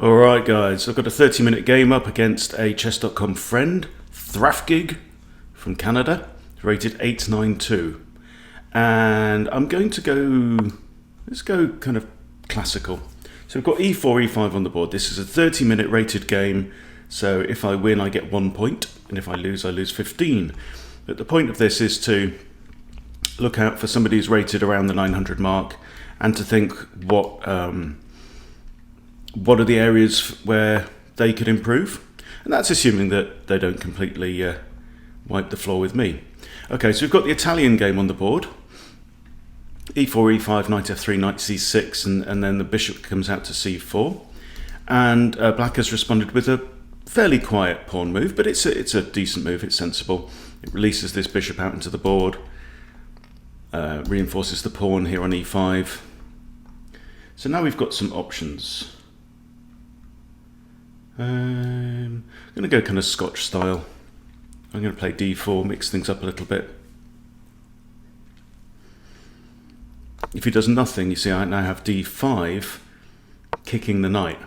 Alright guys, I've got a 30-minute game up against a chess.com friend, Thrafgig from Canada, rated 892. And I'm going to go, let's go kind of classical. So we've got e4, e5 on the board. This is a 30-minute rated game, so if I win I get 1 point, and if I lose 15. But the point of this is to look out for somebody who's rated around the 900 mark and to think what are the areas where they could improve, and that's assuming that they don't completely wipe the floor with me. Okay, so we've got the Italian game on the board. e4, e5, knight f3, knight c6, and then the bishop comes out to c4. And black has responded with a fairly quiet pawn move, but it's a decent move, it's sensible. It releases this bishop out into the board, reinforces the pawn here on e5. So now we've got some options. I'm going to go kind of Scotch style. I'm going to play d4, mix things up a little bit. If he does nothing, you see I now have d5, kicking the knight,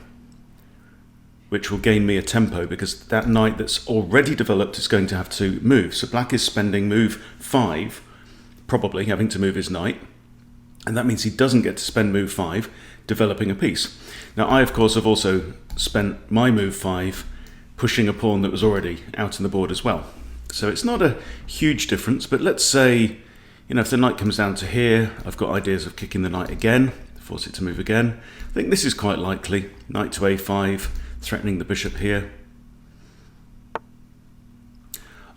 which will gain me a tempo because that knight that's already developed is going to have to move. So black is spending move 5, probably having to move his knight, and that means he doesn't get to spend move 5 developing a piece. Now I of course have also spent my move 5 pushing a pawn that was already out on the board as well. So it's not a huge difference, but let's say, you know, if the knight comes down to here, I've got ideas of kicking the knight again, force it to move again. I think this is quite likely. Knight to a5, threatening the bishop here.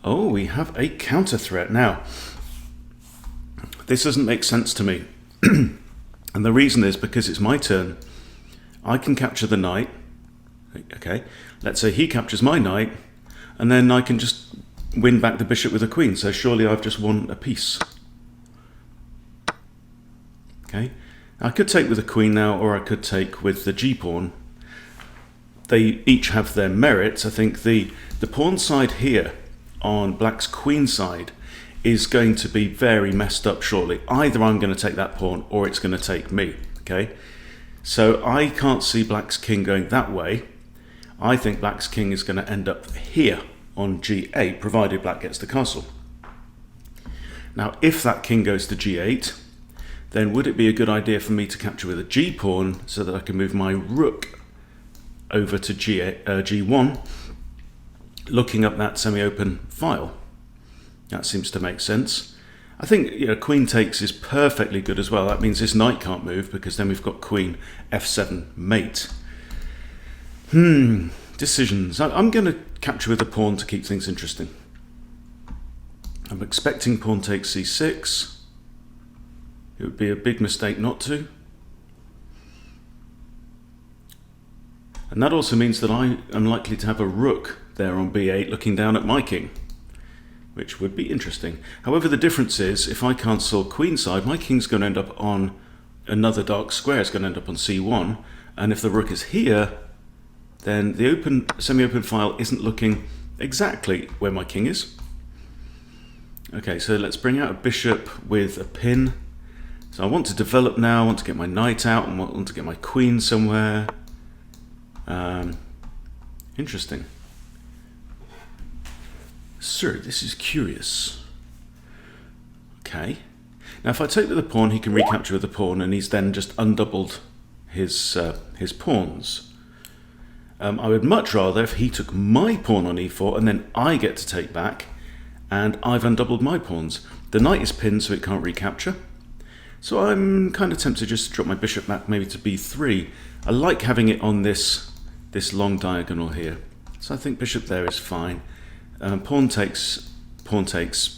Oh, we have a counter threat. Now, this doesn't make sense to me. And the reason is because it's my turn. I can capture the knight. Okay, let's say he captures my knight, and then I can just win back the bishop with a queen. So surely I've just won a piece. Okay, I could take with a queen now, or I could take with the g-pawn. They each have their merits. I think the pawn side here on black's queen side is going to be very messed up shortly. Either I'm going to take that pawn or it's going to take me. Okay, so I can't see black's king going that way. I think black's king is going to end up here on g8, provided black gets the castle. Now, if that king goes to g8, then would it be a good idea for me to capture with a g-pawn so that I can move my rook over to g1, looking up that semi-open file? That seems to make sense. I think, you know, queen takes is perfectly good as well. That means this knight can't move because then we've got queen f7 mate. Decisions. I'm going to capture with a pawn to keep things interesting. I'm expecting pawn takes c6. It would be a big mistake not to. And that also means that I am likely to have a rook there on b8 looking down at my king, which would be interesting. However, the difference is if I cancel queenside, my king's going to end up on another dark square. It's going to end up on c1. And if the rook is here, then the semi-open file isn't looking exactly where my king is. Okay, so let's bring out a bishop with a pin. So I want to develop now. I want to get my knight out and want to get my queen somewhere. Interesting. So this is curious. Okay. Now if I take with the pawn, he can recapture with the pawn, and he's then just undoubled his pawns. I would much rather if he took my pawn on e4 and then I get to take back, and I've undoubled my pawns. The knight is pinned so it can't recapture. So I'm kind of tempted just to drop my bishop back maybe to b3. I like having it on this long diagonal here. So I think bishop there is fine. Pawn takes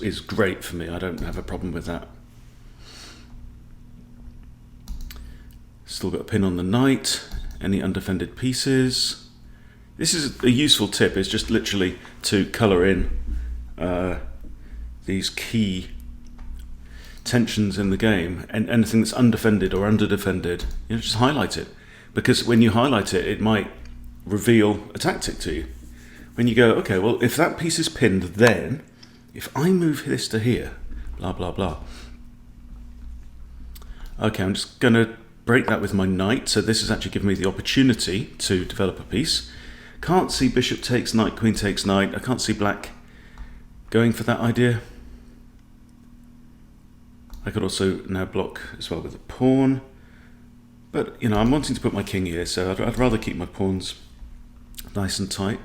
is great for me. I don't have a problem with that. Still got a pin on the knight. Any undefended pieces? This is a useful tip. It's just literally to colour in these key tensions in the game, and anything that's undefended or underdefended, you know, just highlight it, because when you highlight it, it might reveal a tactic to you. When you go, okay, well, if that piece is pinned, then if I move this to here, blah blah blah. Okay, I'm just gonna break that with my knight, so this has actually given me the opportunity to develop a piece. Can't see bishop takes knight, queen takes knight. I can't see black going for that idea. I could also now block as well with a pawn. But, you know, I'm wanting to put my king here, so I'd rather keep my pawns nice and tight.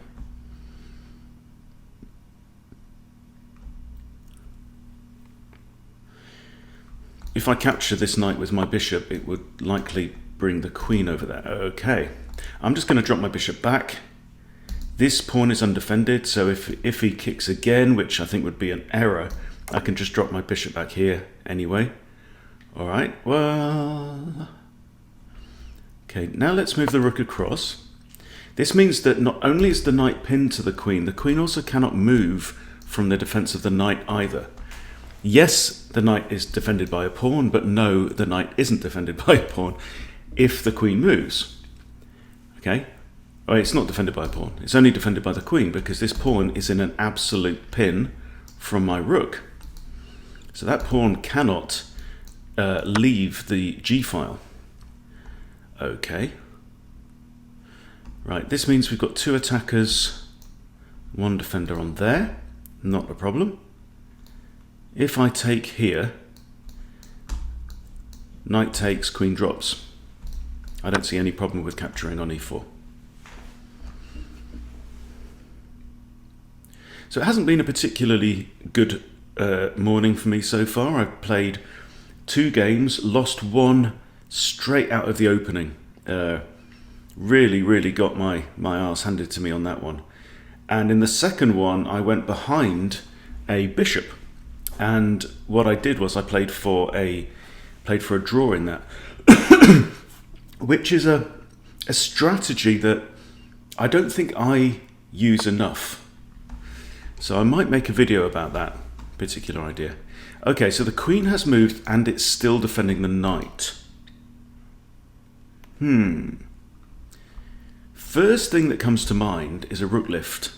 If I capture this knight with my bishop, it would likely bring the queen over there. Okay, I'm just going to drop my bishop back. This pawn is undefended, so if he kicks again, which I think would be an error, I can just drop my bishop back here anyway. All right, well... Okay, now let's move the rook across. This means that not only is the knight pinned to the queen also cannot move from the defense of the knight either. Yes, the knight is defended by a pawn, but no, the knight isn't defended by a pawn if the queen moves. Okay? Oh, it's not defended by a pawn. It's only defended by the queen because this pawn is in an absolute pin from my rook. So that pawn cannot leave the g-file. Okay. Right, this means we've got two attackers, one defender on there. Not a problem. If I take here, knight takes, queen drops. I don't see any problem with capturing on e4. So it hasn't been a particularly good morning for me so far. I've played 2 games, lost 1 straight out of the opening. Really got my arse handed to me on that one. And in the second one, I went behind a bishop. And what I did was I played for a draw in that, which is a strategy that I don't think I use enough. So I might make a video about that particular idea. Okay, so the queen has moved and it's still defending the knight. First thing that comes to mind is a rook lift.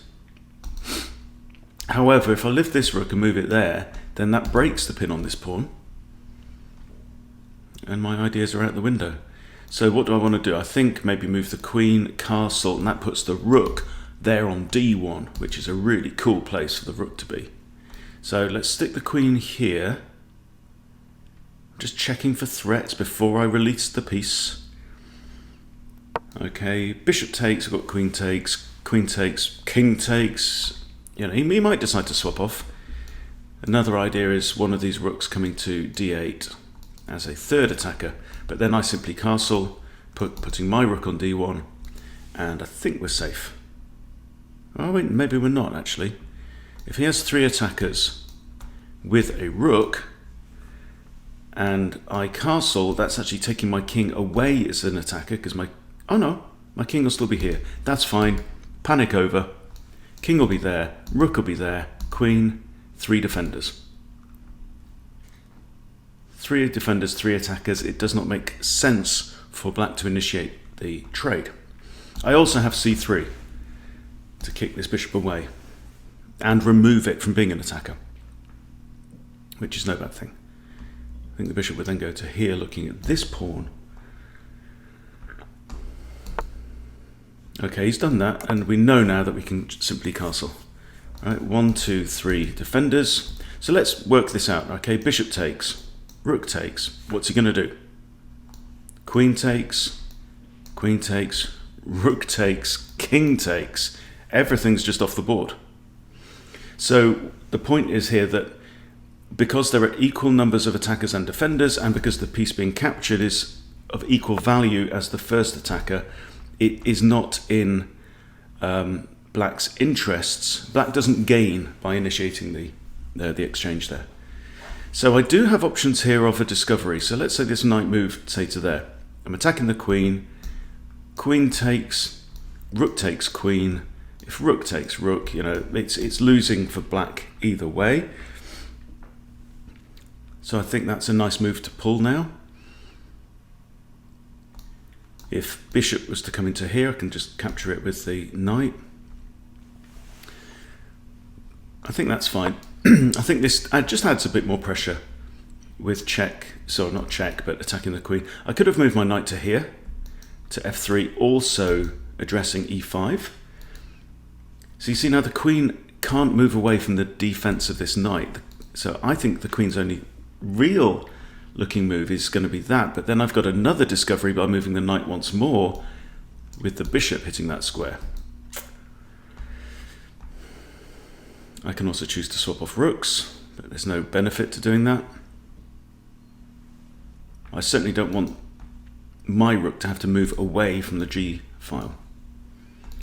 However, if I lift this rook and move it there, then that breaks the pin on this pawn. And my ideas are out the window. So what do I want to do? I think maybe move the queen, castle, and that puts the rook there on d1, which is a really cool place for the rook to be. So let's stick the queen here. I'm just checking for threats before I release the piece. Okay, bishop takes, I've got queen takes, king takes. You know, he might decide to swap off. Another idea is one of these rooks coming to d8 as a third attacker, but then I simply castle, putting my rook on d1, and I think we're safe. Oh wait, maybe we're not actually. If he has 3 attackers with a rook, and I castle, that's actually taking my king away as an attacker, because oh no, my king will still be here. That's fine, panic over. King will be there, rook will be there, queen, 3 defenders. 3 defenders, 3 attackers. It does not make sense for black to initiate the trade. I also have c3 to kick this bishop away and remove it from being an attacker, which is no bad thing. I think the bishop would then go to here looking at this pawn. Okay, he's done that, and we know now that we can simply castle. All right, 1, 2, 3 defenders. So let's work this out. Okay, bishop takes, rook takes. What's he going to do? Queen takes, rook takes, king takes. Everything's just off the board. So the point is here that because there are equal numbers of attackers and defenders, and because the piece being captured is of equal value as the first attacker, it is not in black's interests. Black doesn't gain by initiating the exchange there. So I do have options here of a discovery. So let's say this knight moved, say, to there. I'm attacking the queen. Queen takes, rook takes queen. If rook takes rook, you know, it's losing for black either way. So I think that's a nice move to pull now. If bishop was to come into here, I can just capture it with the knight. I think that's fine. I think this just adds a bit more pressure with check, so not check, but attacking the queen. I could have moved my knight to here, to f3, also addressing e5. So you see now the queen can't move away from the defense of this knight. So I think the queen's only real looking move is going to be that, but then I've got another discovery by moving the knight once more with the bishop hitting that square. I can also choose to swap off rooks, but there's no benefit to doing that. I certainly don't want my rook to have to move away from the G file.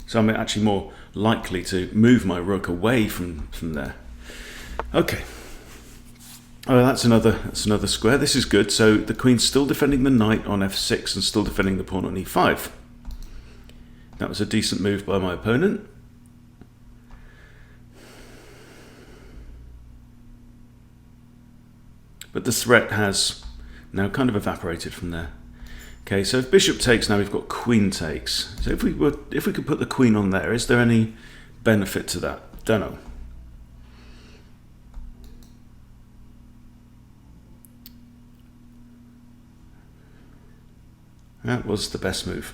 So I'm actually more likely to move my rook away from there. Okay. Oh, that's another square. This is good. So the queen's still defending the knight on f6 and still defending the pawn on e5. That was a decent move by my opponent. But the threat has now kind of evaporated from there. Okay, so if bishop takes, now we've got queen takes. So if we could put the queen on there, is there any benefit to that? Don't know. That was the best move.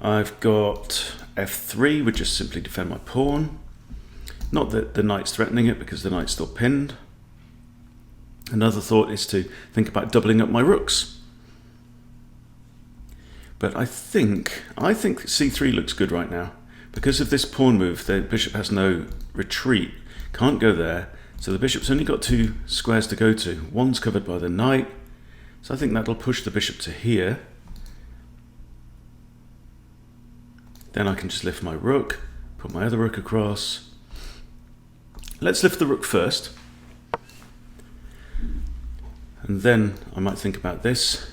I've got f3, which just simply defend my pawn. Not that the knight's threatening it, because the knight's still pinned. Another thought is to think about doubling up my rooks. But I think c3 looks good right now. Because of this pawn move, the bishop has no retreat, can't go there, so the bishop's only got 2 squares to go to. One's covered by the knight, so I think that'll push the bishop to here. Then I can just lift my rook, put my other rook across. Let's lift the rook first. And then I might think about this.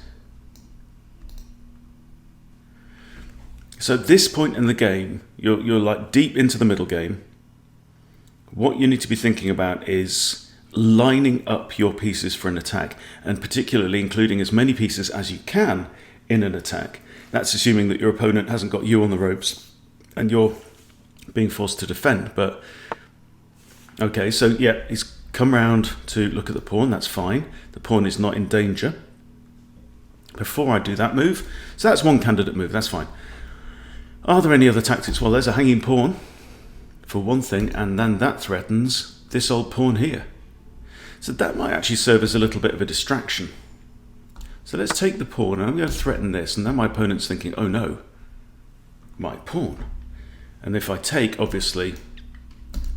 So at this point in the game, you're like deep into the middle game. What you need to be thinking about is lining up your pieces for an attack, and particularly including as many pieces as you can in an attack. That's assuming that your opponent hasn't got you on the ropes and you're being forced to defend. But okay, so yeah, he's come round to look at the pawn. That's fine. The pawn is not in danger. Before I do that move, so that's one candidate move. That's fine. Are there any other tactics? Well, there's a hanging pawn for one thing, and then that threatens this old pawn here. So that might actually serve as a little bit of a distraction. So let's take the pawn, and I'm going to threaten this, and then my opponent's thinking, oh no, my pawn. And if I take, obviously,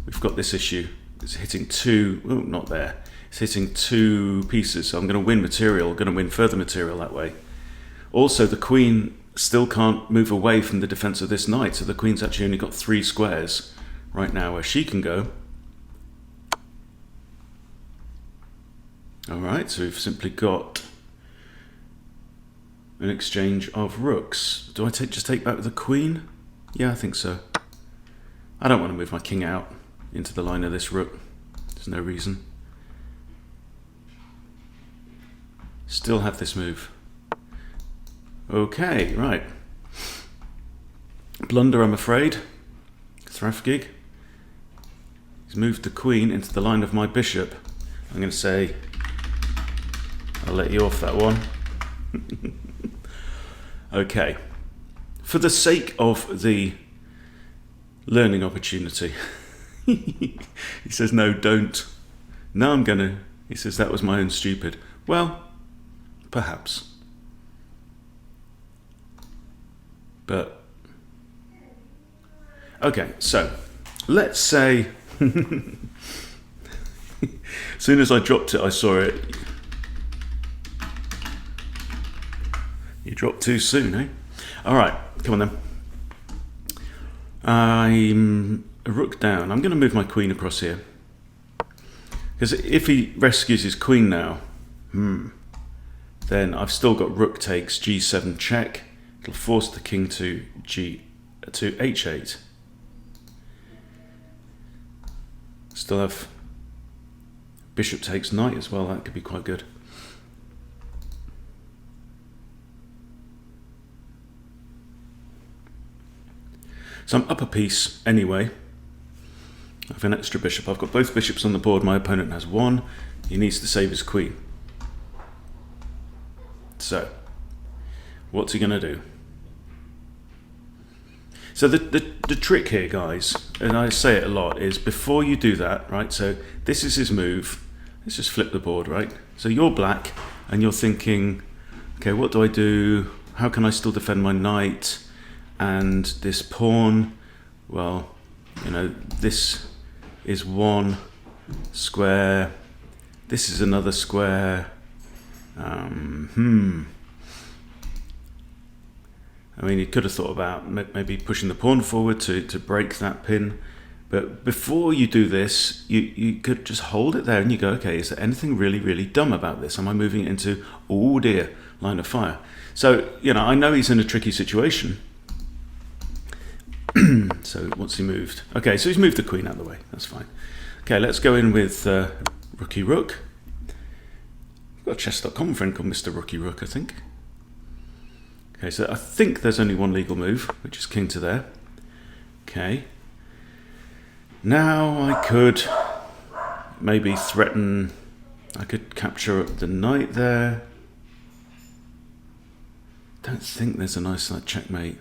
we've got this issue. It's hitting 2, oh, not there. It's hitting 2 pieces, so I'm going to win material, going to win further material that way. Also, the queen still can't move away from the defense of this knight, so the queen's actually only got 3 squares right now where she can go. Alright, so we've simply got an exchange of rooks. Do I just take back with the queen? Yeah, I think so. I don't want to move my king out into the line of this rook. There's no reason. Still have this move. Okay, right. Blunder, I'm afraid. Thrafgig. He's moved the queen into the line of my bishop. I'm going to say, I'll let you off that one. Okay. For the sake of the learning opportunity, he says, no, don't. No, I'm going to. He says, that was my own stupid. Well, perhaps. But, okay, so let's say, as soon as I dropped it, I saw it. You dropped too soon, eh? All right, come on then. I'm a rook down. I'm going to move my queen across here. Because if he rescues his queen now, then I've still got rook takes, g7 check. It'll force the king to h8. Still have bishop takes knight as well. That could be quite good. So I'm up a piece anyway. I have an extra bishop. I've got both bishops on the board. My opponent has one. He needs to save his queen. So, what's he going to do? So the trick here, guys, and I say it a lot, is before you do that, right? So this is his move. Let's just flip the board, right? So you're black, and you're thinking, okay, what do I do? How can I still defend my knight? And this pawn, well, you know, this is one square. This is another square. I mean, you could have thought about maybe pushing the pawn forward to break that pin. But before you do this, you could just hold it there and you go, okay, is there anything really, really dumb about this? Am I moving it into, oh dear, line of fire? So, you know, I know he's in a tricky situation. So what's he moved? Okay, so he's moved the queen out of the way. That's fine. Okay, let's go in with Rookie Rook. I've got a chess.com friend called Mr. Rookie Rook, I think. Okay, so I think there's only one legal move, which is king to there. Okay. Now I could maybe threaten, I could capture up the knight there. Don't think there's a nice like checkmate.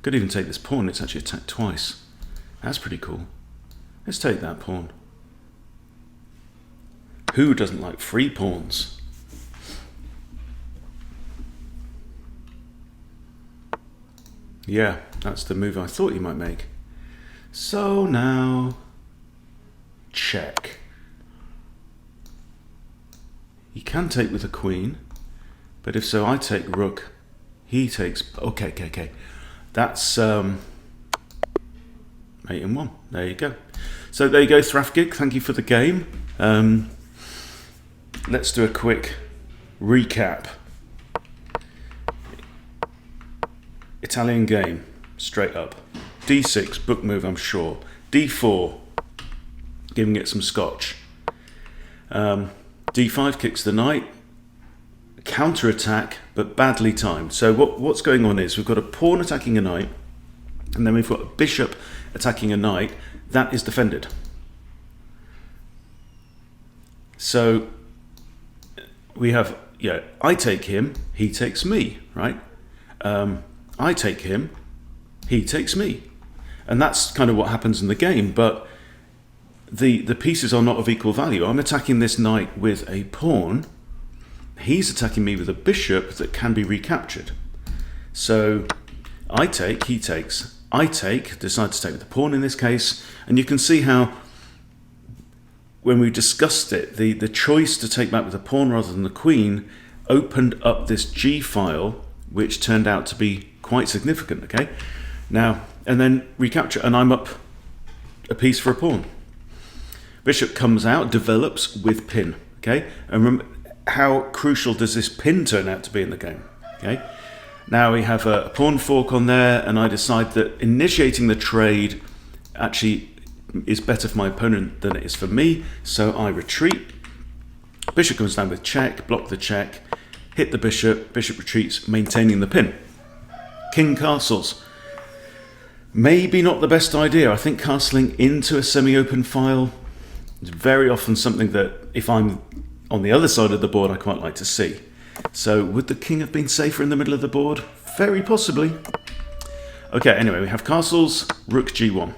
Could even take this pawn, it's actually attacked twice. That's pretty cool. Let's take that pawn. Who doesn't like free pawns? Yeah, that's the move I thought you might make. So now, check. He can take with a queen, but if so, I take rook. He takes. Okay. That's mate in one. There you go. So there you go, Thrafgig. Thank you for the game. Let's do a quick recap. Italian game, straight up. D6, book move, I'm sure. D4, giving it some scotch. D5 kicks the knight. Counter attack, but badly timed. So what's going on is we've got a pawn attacking a knight, and then we've got a bishop attacking a knight. That is defended. So we have, yeah, I take him, he takes me, right? I take him, he takes me. And that's kind of what happens in the game, but the pieces are not of equal value. I'm attacking this knight with a pawn. He's attacking me with a bishop that can be recaptured. So I take, he takes. I take, decide to take with the pawn in this case, and you can see how when we discussed it, the choice to take back with the pawn rather than the queen opened up this G file, which turned out to be quite significant, okay? Now, and then recapture, and I'm up a piece for a pawn. Bishop comes out, develops with pin, okay? And remember, how crucial does this pin turn out to be in the game, okay? Now we have a pawn fork on there, and I decide that initiating the trade actually is better for my opponent than it is for me, so I retreat. Bishop comes down with check, block the check, hit the bishop, bishop retreats, maintaining the pin. King castles. Maybe not the best idea. I think castling into a semi-open file is very often something that if I'm on the other side of the board I quite like to see. So would the king have been safer in the middle of the board? Very possibly. Okay, anyway, we have castles, rook g1.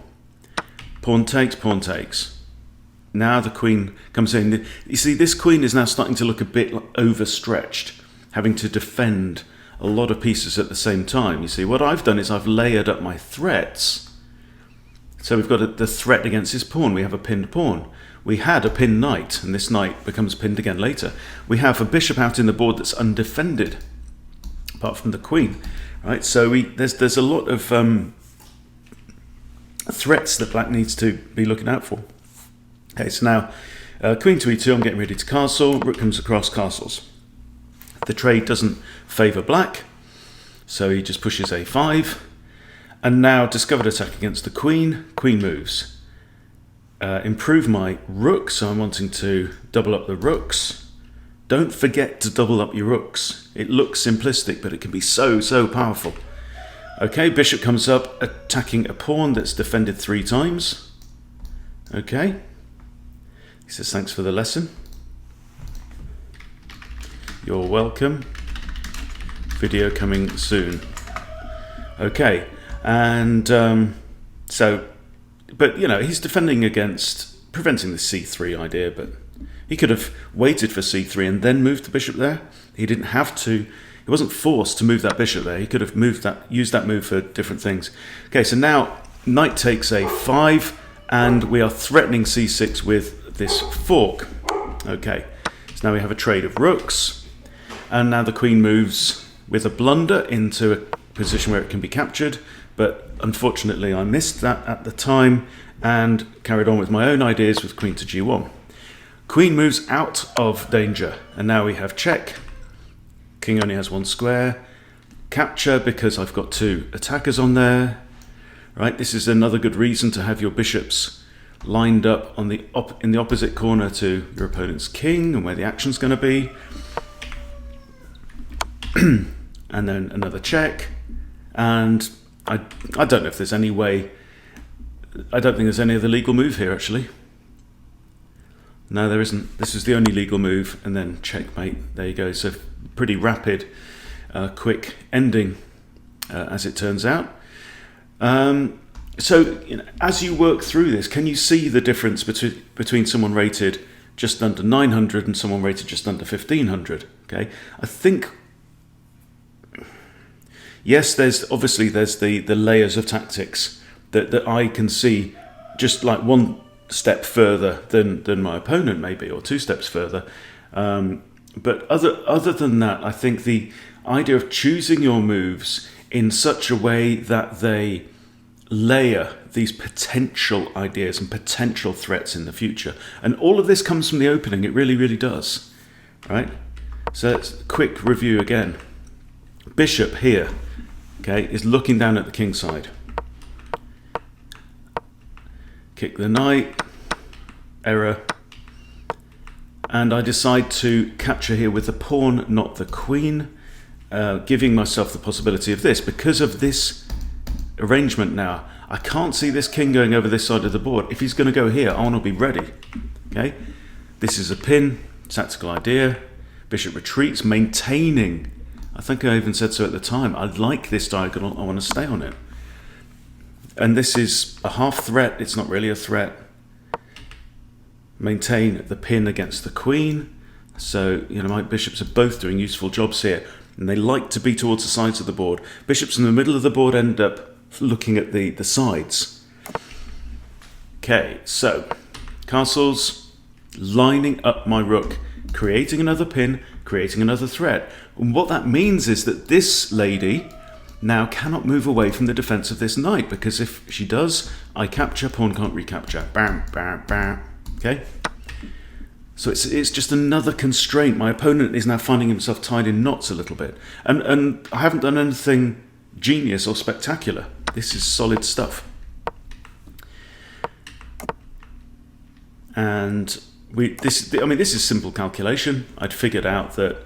Pawn takes, pawn takes. Now the queen comes in. You see, this queen is now starting to look a bit overstretched, having to defend a lot of pieces at the same time. You see, what I've done is I've layered up my threats. So we've got the threat against his pawn. We have a pinned pawn. We had a pinned knight, and this knight becomes pinned again later. We have a bishop out in the board that's undefended, apart from the queen. Right? So there's a lot of threats that black needs to be looking out for. Okay, so now queen to e2, I'm getting ready to castle. Rook comes across, castles. The trade doesn't favour black, so he just pushes a5. And now discovered attack against the queen. Queen moves. Improve my rook, so I'm wanting to double up the rooks. Don't forget to double up your rooks. It looks simplistic, but it can be so powerful. Okay, bishop comes up, attacking a pawn that's defended 3 times. Okay. He says, thanks for the lesson. You're welcome. video coming soon. Okay, and but you know, he's defending against preventing the c3 idea, but he could have waited for c3 and then moved the bishop there. He didn't have to. He wasn't forced to move that bishop there. He could have used that move for different things. Okay, so now knight takes a5, and we are threatening c6 with this fork. Okay, so now we have a trade of rooks, and now the queen moves with a blunder into a position where it can be captured, but unfortunately I missed that at the time and carried on with my own ideas with queen to g1. Queen moves out of danger, and now we have check. King only has one square. Capture because I've got two attackers on there. Right, this is another good reason to have your bishops lined up on in the opposite corner to your opponent's king and where the action's going to be. And then another check. And I don't know if there's any way. I don't think there's any other legal move here, actually. No, there isn't. This is the only legal move, and then checkmate. There you go. So pretty rapid, quick ending, as it turns out. So you know, as you work through this, can you see the difference between someone rated just under 900 and someone rated just under 1500? Okay, I think. Yes, there's the layers of tactics that I can see just like one step further than my opponent maybe, or two steps further. But other than that, I think the idea of choosing your moves in such a way that they layer these potential ideas and potential threats in the future. And all of this comes from the opening. It really, really does. Right? So let's quick review again. Bishop here, okay, is looking down at the king side. Kick the knight, error. And I decide to capture here with the pawn, not the queen, giving myself the possibility of this. Because of this arrangement now, I can't see this king going over this side of the board. If he's going to go here, I want to be ready. Okay, this is a pin, tactical idea. Bishop retreats, maintaining. I think I even said so at the time. I like this diagonal. I want to stay on it. And this is a half threat. It's not really a threat. Maintain the pin against the queen. So, you know, my bishops are both doing useful jobs here. And they like to be towards the sides of the board. Bishops in the middle of the board end up looking at the sides. Okay, so castles, lining up my rook, creating another pin, creating another threat. And what that means is that this lady now cannot move away from the defense of this knight, because if she does, I capture, pawn can't recapture. Bam, bam, bam. Okay? So it's just another constraint. My opponent is now finding himself tied in knots a little bit. And I haven't done anything genius or spectacular. This is solid stuff. And this is simple calculation. I'd figured out that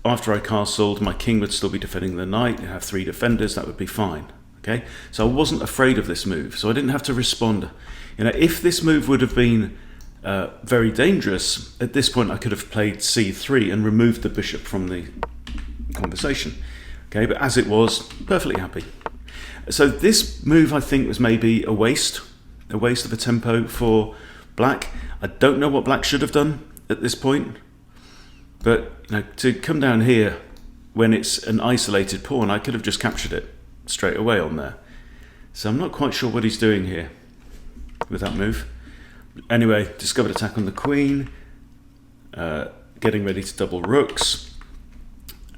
after I castled, my king would still be defending the knight. You have three defenders, that would be fine. Okay, so I wasn't afraid of this move, so I didn't have to respond. You know, if this move would have been very dangerous, at this point I could have played c3 and removed the bishop from the conversation. Okay, but as it was, perfectly happy. So this move, I think, was maybe a waste of a tempo for black. I don't know what black should have done at this point, but you know, to come down here when it's an isolated pawn, I could have just captured it straight away on there. So I'm not quite sure what he's doing here with that move. Anyway, discovered attack on the queen, getting ready to double rooks,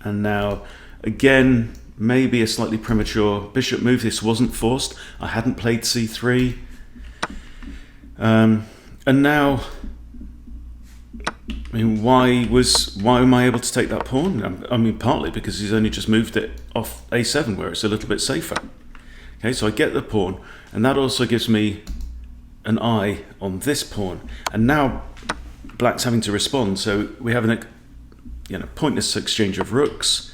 and now again maybe a slightly premature bishop move. This wasn't forced. I hadn't played c3. And now, I mean, why am I able to take that pawn? I mean, partly because he's only just moved it off a7 where it's a little bit safer. Okay, so I get the pawn, and that also gives me an eye on this pawn. And now black's having to respond, so we have a pointless exchange of rooks,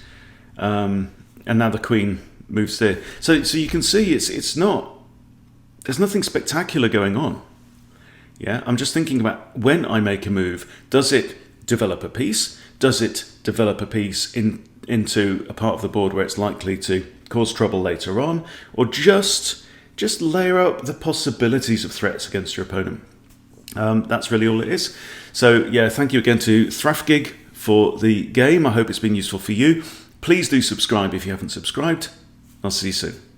and now the queen moves there. So you can see it's not. There's nothing spectacular going on. Yeah, I'm just thinking about when I make a move, does it develop a piece? Does it develop a piece in into a part of the board where it's likely to cause trouble later on, or just layer up the possibilities of threats against your opponent. That's really all it is. So yeah, thank you again to Thrafgig for the game. I hope it's been useful for you. Please do subscribe if you haven't subscribed. I'll see you soon.